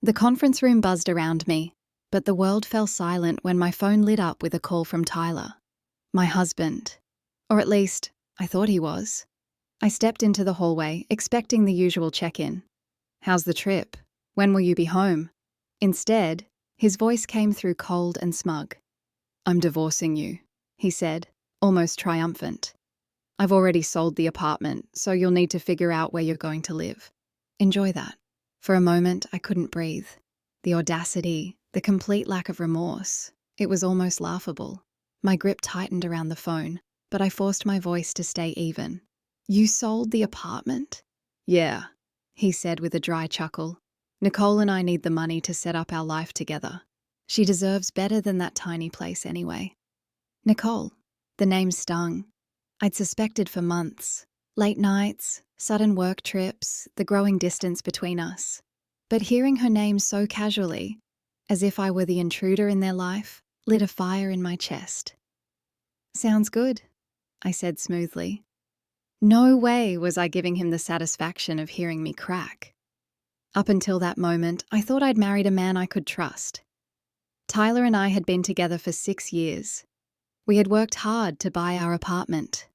The conference room buzzed around me, but the world fell silent when my phone lit up with a call from Tyler. My husband. Or at least, I thought he was. I stepped into the hallway, expecting the usual check-in. "How's the trip? When will you be home?" Instead, his voice came through cold and smug. "I'm divorcing you," he said, almost triumphant. "I've already sold the apartment, so you'll need to figure out where you're going to live. Enjoy that." For a moment, I couldn't breathe. The audacity, the complete lack of remorse. It was almost laughable. My grip tightened around the phone, but I forced my voice to stay even. "You sold the apartment?" "Yeah," he said with a dry chuckle. "Nicole and I need the money to set up our life together. She deserves better than that tiny place anyway." Nicole. The name stung. I'd suspected for months. Late nights, sudden work trips, the growing distance between us. But hearing her name so casually, as if I were the intruder in their life, lit a fire in my chest. "Sounds good," I said smoothly. No way was I giving him the satisfaction of hearing me crack. Up until that moment, I thought I'd married a man I could trust. Tyler and I had been together for 6 years. We had worked hard to buy our apartment.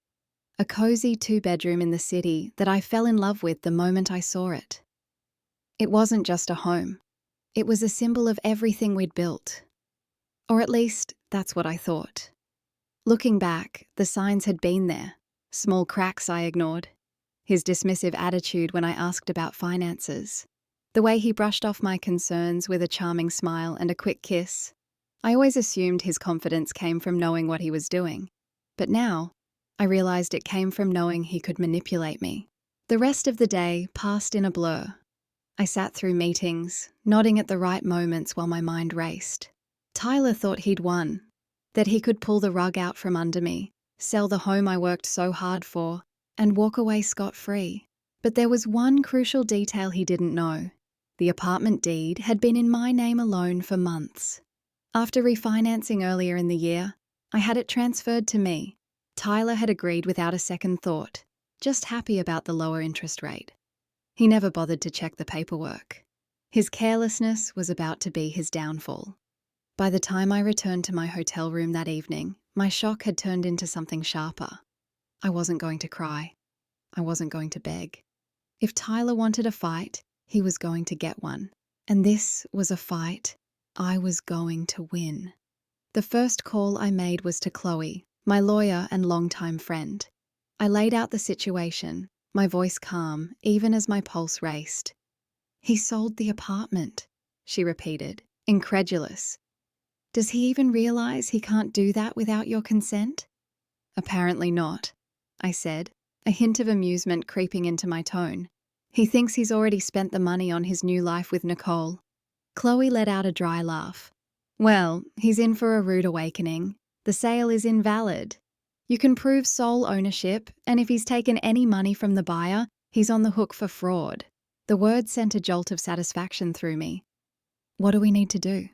A cozy 2-bedroom in the city that I fell in love with the moment I saw it. It wasn't just a home. It was a symbol of everything we'd built. Or at least, that's what I thought. Looking back, the signs had been there. Small cracks I ignored. His dismissive attitude when I asked about finances. The way he brushed off my concerns with a charming smile and a quick kiss. I always assumed his confidence came from knowing what he was doing. But now, I realized it came from knowing he could manipulate me. The rest of the day passed in a blur. I sat through meetings, nodding at the right moments while my mind raced. Tyler thought he'd won, that he could pull the rug out from under me, sell the home I worked so hard for, and walk away scot-free. But there was one crucial detail he didn't know. The apartment deed had been in my name alone for months. After refinancing earlier in the year, I had it transferred to me. Tyler had agreed without a second thought, just happy about the lower interest rate. He never bothered to check the paperwork. His carelessness was about to be his downfall. By the time I returned to my hotel room that evening, my shock had turned into something sharper. I wasn't going to cry. I wasn't going to beg. If Tyler wanted a fight, he was going to get one. And this was a fight I was going to win. The first call I made was to Chloe, my lawyer and longtime friend. I laid out the situation, my voice calm, even as my pulse raced. "He sold the apartment," she repeated, incredulous. "Does he even realize he can't do that without your consent?" "Apparently not," I said, a hint of amusement creeping into my tone. "He thinks he's already spent the money on his new life with Nicole." Chloe let out a dry laugh. "Well, he's in for a rude awakening. The sale is invalid. You can prove sole ownership, and if he's taken any money from the buyer, he's on the hook for fraud." The words sent a jolt of satisfaction through me. "What do we need to do?"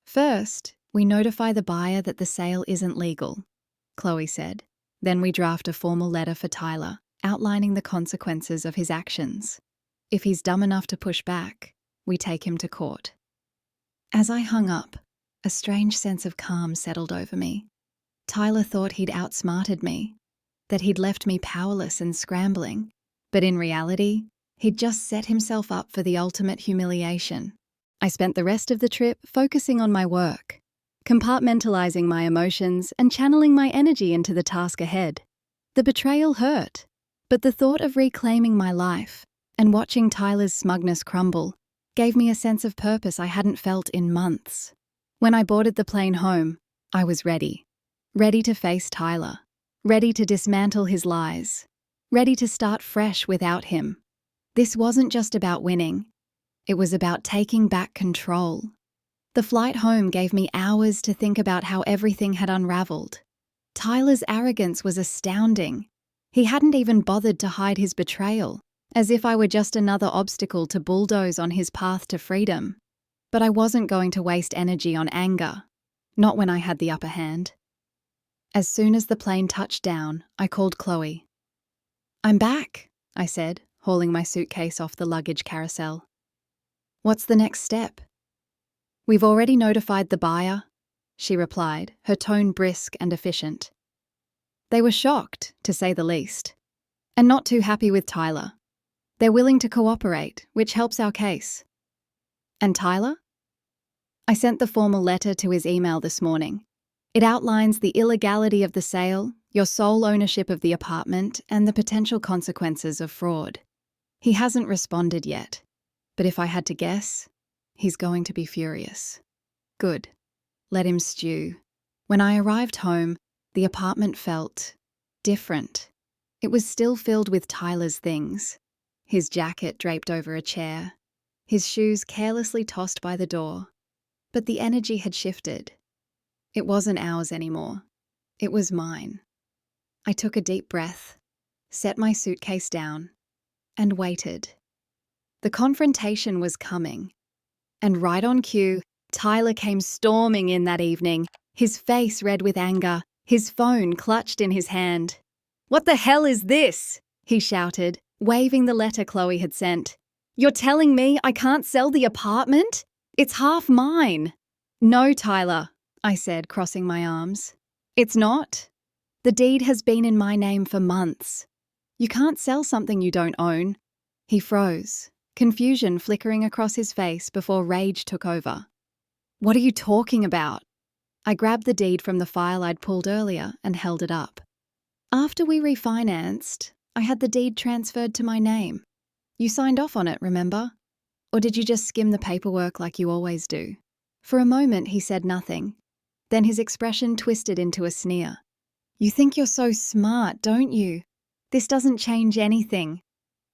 "First, we notify the buyer that the sale isn't legal," Chloe said. "Then we draft a formal letter for Tyler, outlining the consequences of his actions. If he's dumb enough to push back, we take him to court." As I hung up, a strange sense of calm settled over me. Tyler thought he'd outsmarted me, that he'd left me powerless and scrambling, but in reality, he'd just set himself up for the ultimate humiliation. I spent the rest of the trip focusing on my work, compartmentalizing my emotions and channeling my energy into the task ahead. The betrayal hurt, but the thought of reclaiming my life and watching Tyler's smugness crumble gave me a sense of purpose I hadn't felt in months. When I boarded the plane home, I was ready. Ready to face Tyler. Ready to dismantle his lies. Ready to start fresh without him. This wasn't just about winning. It was about taking back control. The flight home gave me hours to think about how everything had unraveled. Tyler's arrogance was astounding. He hadn't even bothered to hide his betrayal, as if I were just another obstacle to bulldoze on his path to freedom. But I wasn't going to waste energy on anger. Not when I had the upper hand. As soon as the plane touched down, I called Chloe. "I'm back," I said, hauling my suitcase off the luggage carousel. What's the next step? We've already notified the buyer, she replied, her tone brisk and efficient. They were shocked, to say the least, and not too happy with Tyler. They're willing to cooperate, which helps our case. And Tyler? I sent the formal letter to his email this morning. It outlines the illegality of the sale, your sole ownership of the apartment, and the potential consequences of fraud. He hasn't responded yet, but if I had to guess, he's going to be furious. Good. Let him stew. When I arrived home, the apartment felt different. It was still filled with Tyler's things. His jacket draped over a chair, his shoes carelessly tossed by the door. But the energy had shifted. It wasn't ours anymore. It was mine. I took a deep breath, set my suitcase down, and waited. The confrontation was coming. And right on cue, Tyler came storming in that evening, his face red with anger, his phone clutched in his hand. "What the hell is this?" he shouted, waving the letter Chloe had sent. "You're telling me I can't sell the apartment? It's half mine." "No, Tyler," I said, crossing my arms. "It's not. The deed has been in my name for months. You can't sell something you don't own." He froze, confusion flickering across his face before rage took over. "What are you talking about?" I grabbed the deed from the file I'd pulled earlier and held it up. "After we refinanced, I had the deed transferred to my name. You signed off on it, remember? Or did you just skim the paperwork like you always do?" For a moment, he said nothing. Then his expression twisted into a sneer. "You think you're so smart, don't you? This doesn't change anything.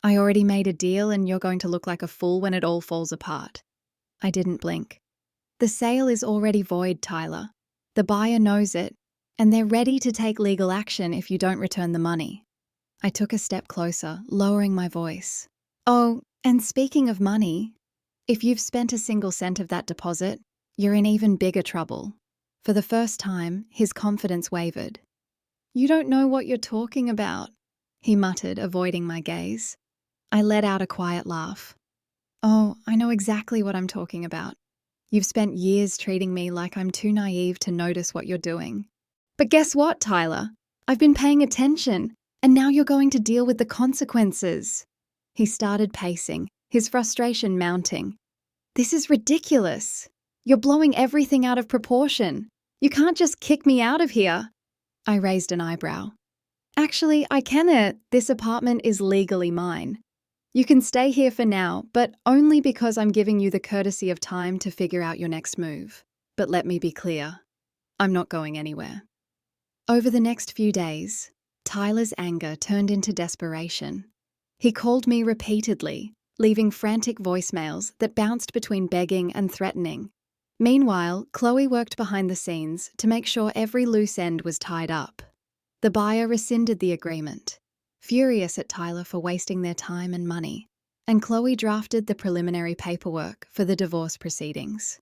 I already made a deal and you're going to look like a fool when it all falls apart." I didn't blink. "The sale is already void, Tyler. The buyer knows it, and they're ready to take legal action if you don't return the money." I took a step closer, lowering my voice. "Oh, and speaking of money, if you've spent a single cent of that deposit, you're in even bigger trouble." For the first time, his confidence wavered. "You don't know what you're talking about," he muttered, avoiding my gaze. I let out a quiet laugh. "Oh, I know exactly what I'm talking about. You've spent years treating me like I'm too naive to notice what you're doing. But guess what, Tyler? I've been paying attention, and now you're going to deal with the consequences." He started pacing, his frustration mounting. "This is ridiculous. You're blowing everything out of proportion. You can't just kick me out of here." I raised an eyebrow. "Actually, I can. This apartment is legally mine. You can stay here for now, but only because I'm giving you the courtesy of time to figure out your next move. But let me be clear, I'm not going anywhere." Over the next few days, Tyler's anger turned into desperation. He called me repeatedly, leaving frantic voicemails that bounced between begging and threatening. Meanwhile, Chloe worked behind the scenes to make sure every loose end was tied up. The buyer rescinded the agreement, furious at Tyler for wasting their time and money, and Chloe drafted the preliminary paperwork for the divorce proceedings.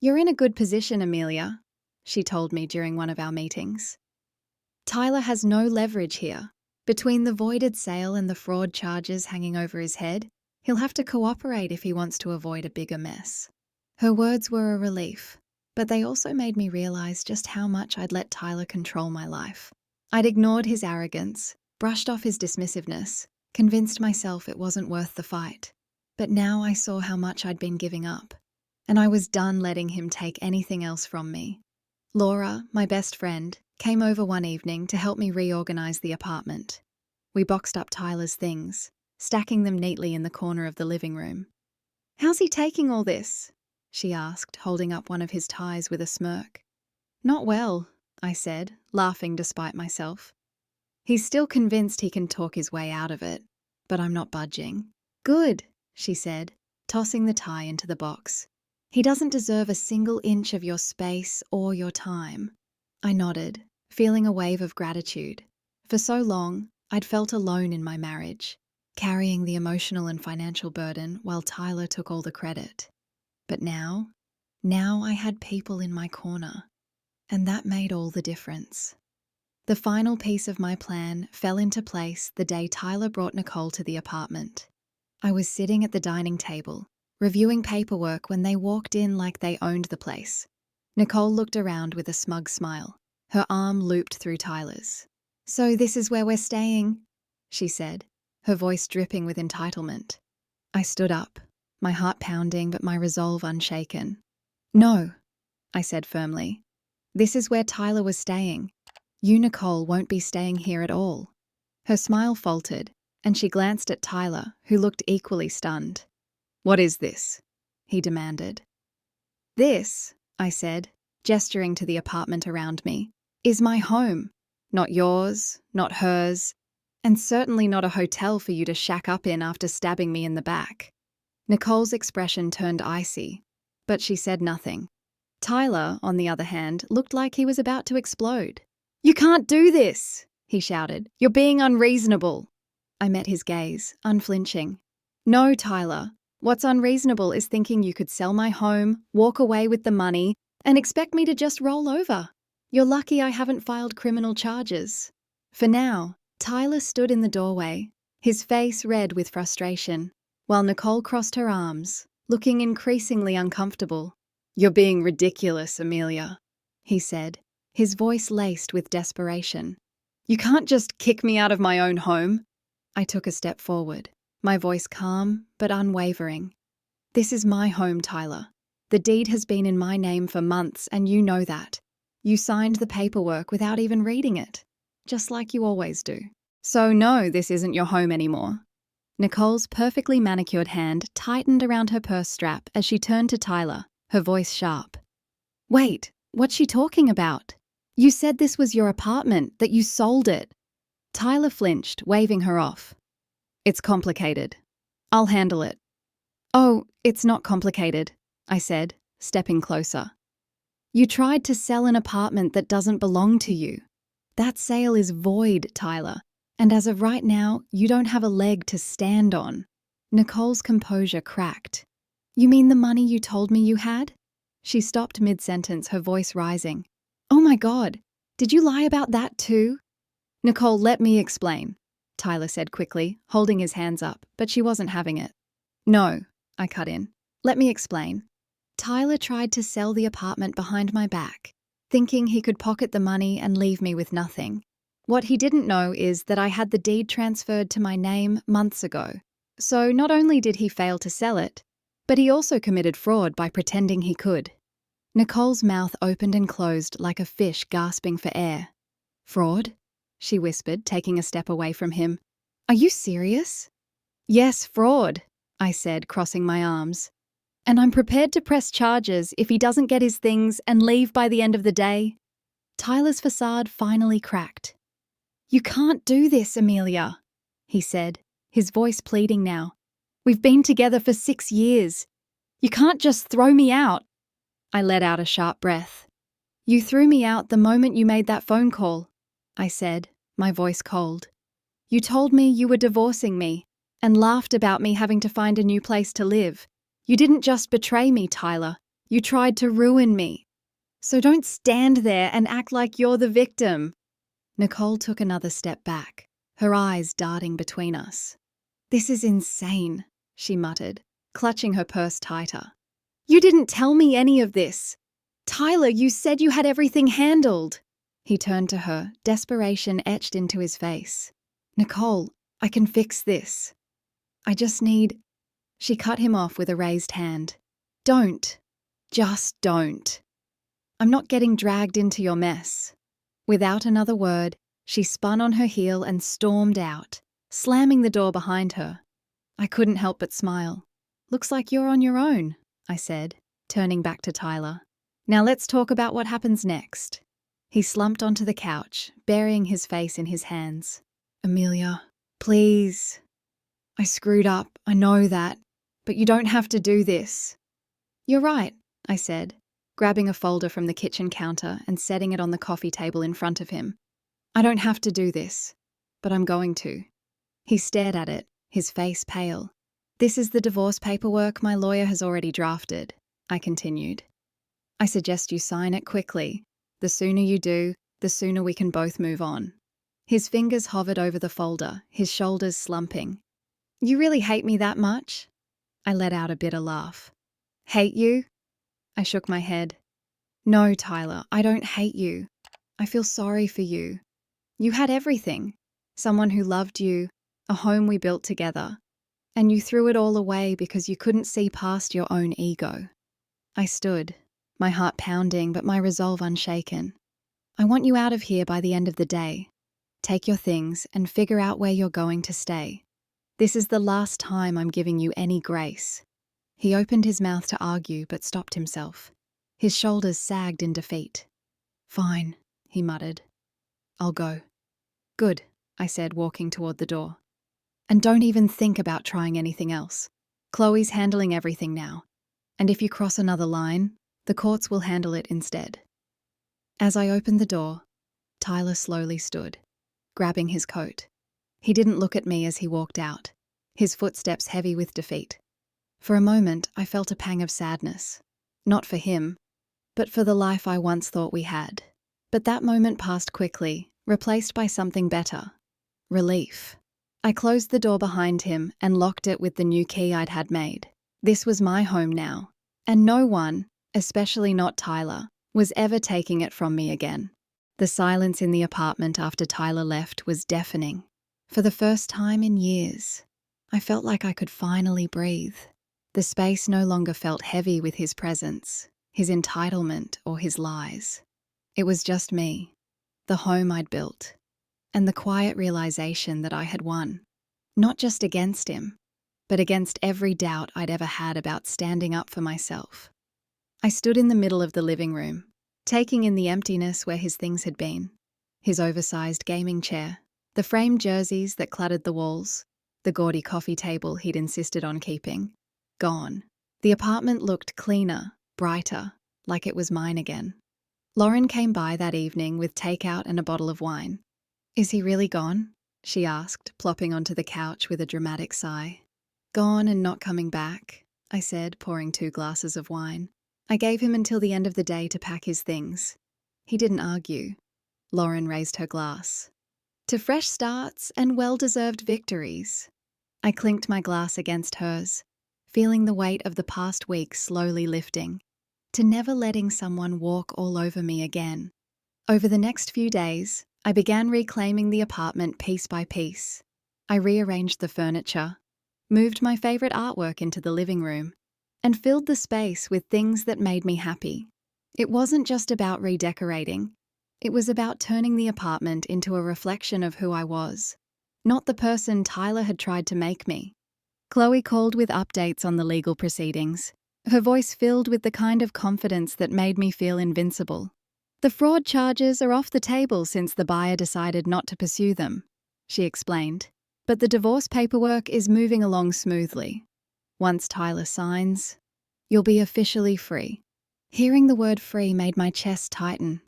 "You're in a good position, Amelia," she told me during one of our meetings. "Tyler has no leverage here. Between the voided sale and the fraud charges hanging over his head, he'll have to cooperate if he wants to avoid a bigger mess." Her words were a relief, but they also made me realize just how much I'd let Tyler control my life. I'd ignored his arrogance, brushed off his dismissiveness, convinced myself it wasn't worth the fight. But now I saw how much I'd been giving up, and I was done letting him take anything else from me. Laura, my best friend, came over one evening to help me reorganize the apartment. We boxed up Tyler's things, stacking them neatly in the corner of the living room. "How's he taking all this?" she asked, holding up one of his ties with a smirk. "Not well," I said, laughing despite myself. "He's still convinced he can talk his way out of it, but I'm not budging." "Good," she said, tossing the tie into the box. "He doesn't deserve a single inch of your space or your time." I nodded, feeling a wave of gratitude. For so long, I'd felt alone in my marriage, carrying the emotional and financial burden while Tyler took all the credit. But now I had people in my corner, and that made all the difference. The final piece of my plan fell into place the day Tyler brought Nicole to the apartment. I was sitting at the dining table, reviewing paperwork when they walked in like they owned the place. Nicole looked around with a smug smile. Her arm looped through Tyler's. "So this is where we're staying," she said, her voice dripping with entitlement. I stood up, my heart pounding but my resolve unshaken. "No," I said firmly. "This is where Tyler was staying. You, Nicole, won't be staying here at all." Her smile faltered, and she glanced at Tyler, who looked equally stunned. "What is this?" he demanded. "This," I said, gesturing to the apartment around me, "is my home. Not yours, not hers, and certainly not a hotel for you to shack up in after stabbing me in the back." Nicole's expression turned icy, but she said nothing. Tyler, on the other hand, looked like he was about to explode. "You can't do this," he shouted. "You're being unreasonable." I met his gaze, unflinching. "No, Tyler. What's unreasonable is thinking you could sell my home, walk away with the money, and expect me to just roll over. You're lucky I haven't filed criminal charges." For now, Tyler stood in the doorway, his face red with frustration, while Nicole crossed her arms, looking increasingly uncomfortable. "You're being ridiculous, Amelia," he said, his voice laced with desperation. "You can't just kick me out of my own home." I took a step forward, my voice calm but unwavering. "This is my home, Tyler. The deed has been in my name for months, and you know that. You signed the paperwork without even reading it, just like you always do. So no, this isn't your home anymore." Nicole's perfectly manicured hand tightened around her purse strap as she turned to Tyler, her voice sharp. "Wait, what's she talking about? You said this was your apartment, that you sold it." Tyler flinched, waving her off. "It's complicated. I'll handle it." "Oh, it's not complicated," I said, stepping closer. "You tried to sell an apartment that doesn't belong to you. That sale is void, Tyler, and as of right now, you don't have a leg to stand on." Nicole's composure cracked. "You mean the money you told me you had?" She stopped mid-sentence, her voice rising. "Oh my God, did you lie about that too?" "Nicole, let me explain," Tyler said quickly, holding his hands up, but she wasn't having it. "No," I cut in. "Let me explain. Tyler tried to sell the apartment behind my back, thinking he could pocket the money and leave me with nothing. What he didn't know is that I had the deed transferred to my name months ago. So not only did he fail to sell it, but he also committed fraud by pretending he could." Nicole's mouth opened and closed like a fish gasping for air. "Fraud?" she whispered, taking a step away from him. "Are you serious?" "Yes, fraud," I said, crossing my arms. "And I'm prepared to press charges if he doesn't get his things and leave by the end of the day." Tyler's facade finally cracked. "You can't do this, Amelia," he said, his voice pleading now. "We've been together for 6 years. You can't just throw me out." I let out a sharp breath. "You threw me out the moment you made that phone call," I said, my voice cold. "You told me you were divorcing me and laughed about me having to find a new place to live. You didn't just betray me, Tyler. You tried to ruin me. So don't stand there and act like you're the victim." Nicole took another step back, her eyes darting between us. "This is insane," she muttered, clutching her purse tighter. "You didn't tell me any of this. Tyler, you said you had everything handled." He turned to her, desperation etched into his face. "Nicole, I can fix this. I just need—" She cut him off with a raised hand. "Don't. Just don't. I'm not getting dragged into your mess." Without another word, she spun on her heel and stormed out, slamming the door behind her. I couldn't help but smile. "Looks like you're on your own," I said, turning back to Tyler. "Now let's talk about what happens next." He slumped onto the couch, burying his face in his hands. "Amelia, please. I screwed up, I know that, but you don't have to do this." "You're right," I said, grabbing a folder from the kitchen counter and setting it on the coffee table in front of him. "I don't have to do this, but I'm going to." He stared at it, his face pale. "This is the divorce paperwork my lawyer has already drafted," I continued. "I suggest you sign it quickly. The sooner you do, the sooner we can both move on." His fingers hovered over the folder, his shoulders slumping. "You really hate me that much?" I let out a bitter laugh. Hate you? I shook my head. No, Tyler, I don't hate you. I feel sorry for you. You had everything. Someone who loved you, a home we built together. And you threw it all away because you couldn't see past your own ego. I stood, my heart pounding but my resolve unshaken. I want you out of here by the end of the day. Take your things and figure out where you're going to stay. This is the last time I'm giving you any grace. He opened his mouth to argue but stopped himself. His shoulders sagged in defeat. Fine, he muttered. I'll go. Good, I said, walking toward the door. And don't even think about trying anything else. Chloe's handling everything now. And if you cross another line, the courts will handle it instead. As I opened the door, Tyler slowly stood, grabbing his coat. He didn't look at me as he walked out, his footsteps heavy with defeat. For a moment, I felt a pang of sadness. Not for him, but for the life I once thought we had. But that moment passed quickly, replaced by something better. Relief. I closed the door behind him and locked it with the new key I'd had made. This was my home now, and no one, especially not Tyler, was ever taking it from me again. The silence in the apartment after Tyler left was deafening. For the first time in years, I felt like I could finally breathe. The space no longer felt heavy with his presence, his entitlement, or his lies. It was just me, the home I'd built, and the quiet realization that I had won. Not just against him, but against every doubt I'd ever had about standing up for myself. I stood in the middle of the living room, taking in the emptiness where his things had been. His oversized gaming chair, the framed jerseys that cluttered the walls, the gaudy coffee table he'd insisted on keeping. Gone. The apartment looked cleaner, brighter, like it was mine again. Lauren came by that evening with takeout and a bottle of wine. Is he really gone? She asked, plopping onto the couch with a dramatic sigh. Gone and not coming back, I said, pouring 2 glasses of wine. I gave him until the end of the day to pack his things. He didn't argue. Lauren raised her glass. To fresh starts and well-deserved victories. I clinked my glass against hers, feeling the weight of the past week slowly lifting. To never letting someone walk all over me again. Over the next few days, I began reclaiming the apartment piece by piece. I rearranged the furniture, moved my favorite artwork into the living room, and filled the space with things that made me happy. It wasn't just about redecorating. It was about turning the apartment into a reflection of who I was, not the person Tyler had tried to make me. Chloe called with updates on the legal proceedings, her voice filled with the kind of confidence that made me feel invincible. The fraud charges are off the table since the buyer decided not to pursue them, she explained, but the divorce paperwork is moving along smoothly. Once Tyler signs, you'll be officially free. Hearing the word free made my chest tighten.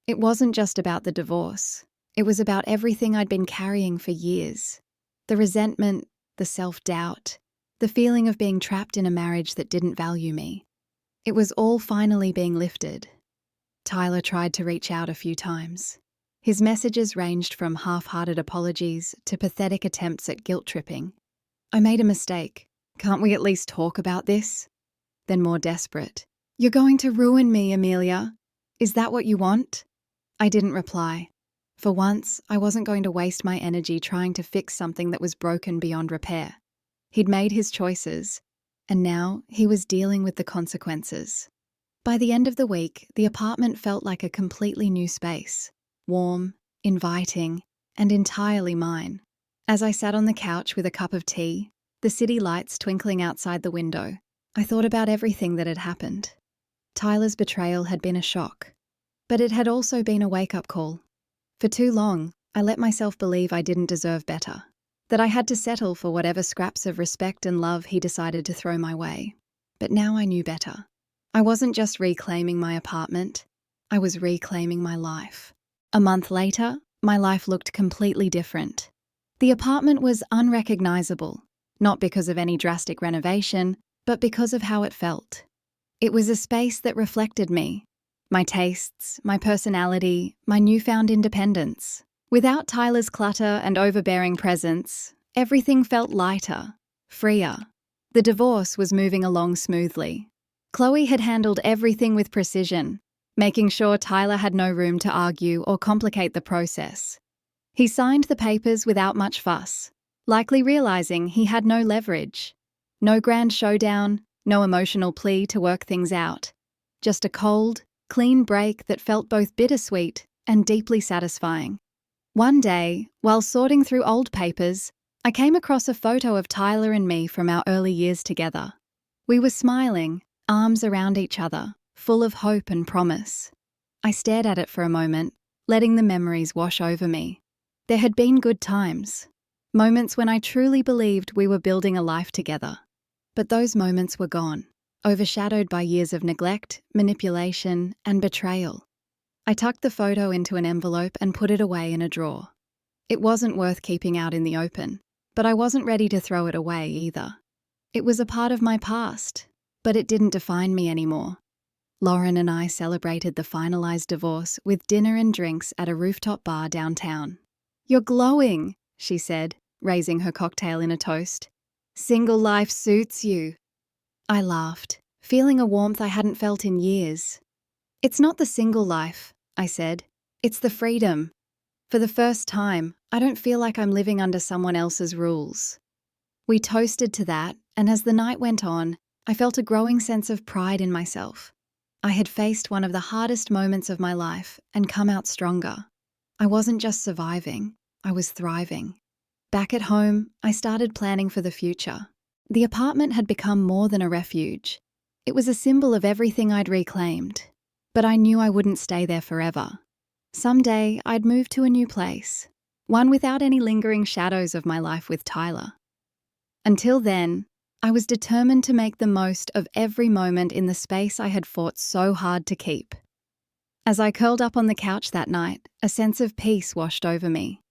It wasn't just about the divorce. It was about everything I'd been carrying for years. The resentment, the self-doubt, the feeling of being trapped in a marriage that didn't value me. It was all finally being lifted. Tyler tried to reach out a few times. His messages ranged from half-hearted apologies to pathetic attempts at guilt-tripping. I made a mistake. Can't we at least talk about this? Then more desperate. You're going to ruin me, Amelia. Is that what you want? I didn't reply. For once, I wasn't going to waste my energy trying to fix something that was broken beyond repair. He'd made his choices, and now he was dealing with the consequences. By the end of the week, the apartment felt like a completely new space. Warm, inviting, and entirely mine. As I sat on the couch with a cup of tea, the city lights twinkling outside the window, I thought about everything that had happened. Tyler's betrayal had been a shock, but it had also been a wake-up call. For too long, I let myself believe I didn't deserve better, that I had to settle for whatever scraps of respect and love he decided to throw my way. But now I knew better. I wasn't just reclaiming my apartment, I was reclaiming my life. A month later, my life looked completely different. The apartment was unrecognizable, not because of any drastic renovation, but because of how it felt. It was a space that reflected me, my tastes, my personality, my newfound independence. Without Tyler's clutter and overbearing presence, everything felt lighter, freer. The divorce was moving along smoothly. Chloe had handled everything with precision, making sure Tyler had no room to argue or complicate the process. He signed the papers without much fuss, likely realizing he had no leverage. No grand showdown, no emotional plea to work things out. Just a cold, clean break that felt both bittersweet and deeply satisfying. One day, while sorting through old papers, I came across a photo of Tyler and me from our early years together. We were smiling, arms around each other, full of hope and promise. I stared at it for a moment, letting the memories wash over me. There had been good times, moments when I truly believed we were building a life together. But those moments were gone, overshadowed by years of neglect, manipulation, and betrayal. I tucked the photo into an envelope and put it away in a drawer. It wasn't worth keeping out in the open, but I wasn't ready to throw it away either. It was a part of my past, but it didn't define me anymore. Lauren and I celebrated the finalized divorce with dinner and drinks at a rooftop bar downtown. "You're glowing," she said, raising her cocktail in a toast. "Single life suits you." I laughed, feeling a warmth I hadn't felt in years. "It's not the single life," I said. "It's the freedom. For the first time, I don't feel like I'm living under someone else's rules." We toasted to that, and as the night went on, I felt a growing sense of pride in myself. I had faced one of the hardest moments of my life and come out stronger. I wasn't just surviving, I was thriving. Back at home, I started planning for the future. The apartment had become more than a refuge. It was a symbol of everything I'd reclaimed. But I knew I wouldn't stay there forever. Someday, I'd move to a new place, one without any lingering shadows of my life with Tyler. Until then, I was determined to make the most of every moment in the space I had fought so hard to keep. As I curled up on the couch that night, a sense of peace washed over me.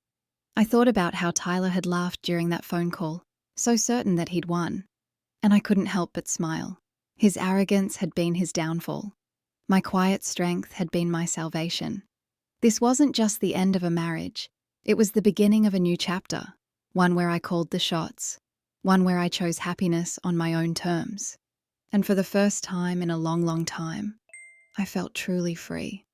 I thought about how Tyler had laughed during that phone call, so certain that he'd won. And I couldn't help but smile. His arrogance had been his downfall. My quiet strength had been my salvation. This wasn't just the end of a marriage. It was the beginning of a new chapter, one where I called the shots, one where I chose happiness on my own terms. And for the first time in a long, long time, I felt truly free.